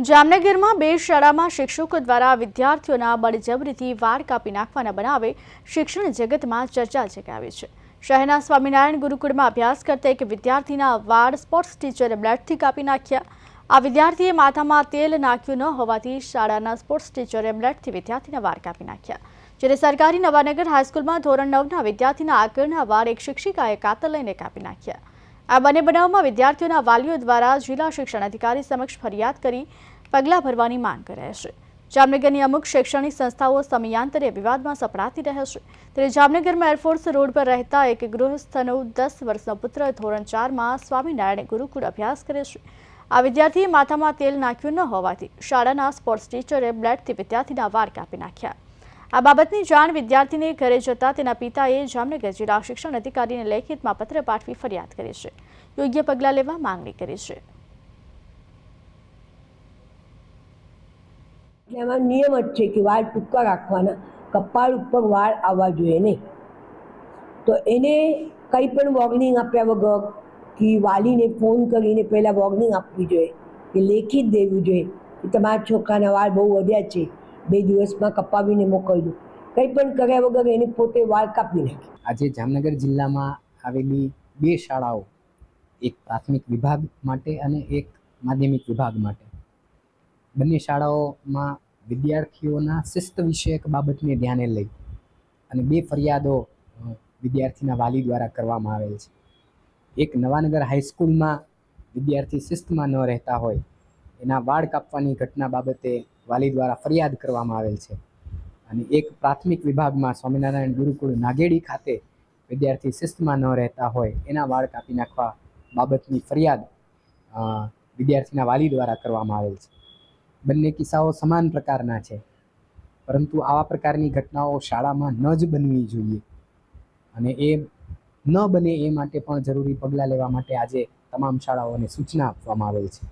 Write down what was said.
જામનગરમાં બે શાળામાં શિક્ષકો દ્વારા વિદ્યાર્થીઓના બળજબરીથી વાળ કાપી નાખવાના બનાવે શિક્ષણ જગતમાં ચર્ચા જગાવી છે। શહેરના સ્વામિનારાયણ ગુરુકુળમાં અભ્યાસ કરતા એક વિદ્યાર્થીના વાળ સ્પોર્ટ્સ ટીચરે બ્લેડથી કાપી નાખ્યા। આ વિદ્યાર્થીએ માથામાં તેલ નાખ્યું ન હોવાથી શાળાના સ્પોર્ટ્સ ટીચરે બ્લેડથી વિદ્યાર્થીના વાળ કાપી નાખ્યા। જ્યારે સરકારી નવાનગર હાઈસ્કૂલમાં ધોરણ 9ના વિદ્યાર્થીના આગળના વાળ એક શિક્ષિકાએ કાતર લઈને કાપી નાખ્યા। આ બંને બનાવમાં વિદ્યાર્થીઓના વાલીઓ દ્વારા જિલ્લા શિક્ષણ અધિકારી સમક્ષ ફરિયાદ કરી પગલાં ભરવાની માંગ કરાઈ છે। જામનગરની અમુક શૈક્ષણિક સંસ્થાઓ સમયાંતરે વિવાદમાં સપડાતી રહે છે। ત્યારે જામનગરમાં એરફોર્સ રોડ પર રહેતા એક ગૃહસ્થનો 10 વર્ષનો પુત્ર ધોરણ 4માં સ્વામિનારાયણ ગુરુકુળ અભ્યાસ કરે છે। આ વિદ્યાર્થીએ માથામાં તેલ નાખ્યું ન હોવાથી શાળાના સ્પોર્ટ્સ ટીચરે બ્લેડથી વિદ્યાર્થીના વાળ કાપી નાખ્યા। આ બાબતની જાણ વિદ્યાર્થીને ઘરે જતા તેના પિતાએ જામનગર જિલ્લા શિક્ષણ અધિકારીને લેખિતમાં પત્ર પાઠવી ફરિયાદ કરી છે। યોગ્ય પગલાં લેવા માંગણી કરી છે। એમાં નિયમ જ છે કે વાળ ટૂંકા રાખવાના, કપાળ ઉપર વાળ આવવા જોઈએ નહીં। તો એને કંઈ પણ વોર્નિંગ આપ્યા વગર કે વાલીને ફોન કરીને પહેલાં વોર્નિંગ આપવી જોઈએ, કે લેખિત દેવું જોઈએ કે તમારા છોકરાના વાળ બહુ વધ્યા છે, 2 દિવસમાં કપાવીને મોકલજો। કંઈ પણ કર્યા વગર એને પોતે વાળ કાપી નાખે। આજે જામનગર જિલ્લામાં આવેલી 2 શાળાઓ, એક પ્રાથમિક વિભાગ માટે અને એક માધ્યમિક વિભાગ માટે, બંને શાળાઓમાં વિદ્યાર્થીઓના શિસ્ત વિષયક બાબતને ધ્યાને લઈ અને 2 ફરિયાદો વિદ્યાર્થીના વાલી દ્વારા કરવામાં આવેલ છે। એક નવાનગર હાઈસ્કૂલમાં વિદ્યાર્થી શિસ્તમાં ન રહેતા હોય એના વાળ કાપવાની ઘટના બાબતે વાલી દ્વારા ફરિયાદ કરવામાં આવેલ છે, અને એક પ્રાથમિક વિભાગમાં સ્વામિનારાયણ ગુરુકુળ નાગેડી ખાતે વિદ્યાર્થી શિસ્તમાં ન રહેતા હોય એના વાળ કાપી નાખવા બાબતની ફરિયાદ વિદ્યાર્થીના વાલી દ્વારા કરવામાં આવેલ છે। બંને કિસ્સાઓ સમાન પ્રકારના છે, પરંતુ આવા પ્રકારની ઘટનાઓ શાળામાં ન જ બનવી જોઈએ, અને એ ન બને એ માટે પણ જરૂરી પગલાં લેવા માટે આજે તમામ શાળાઓને સૂચના આપવામાં આવેલ છે।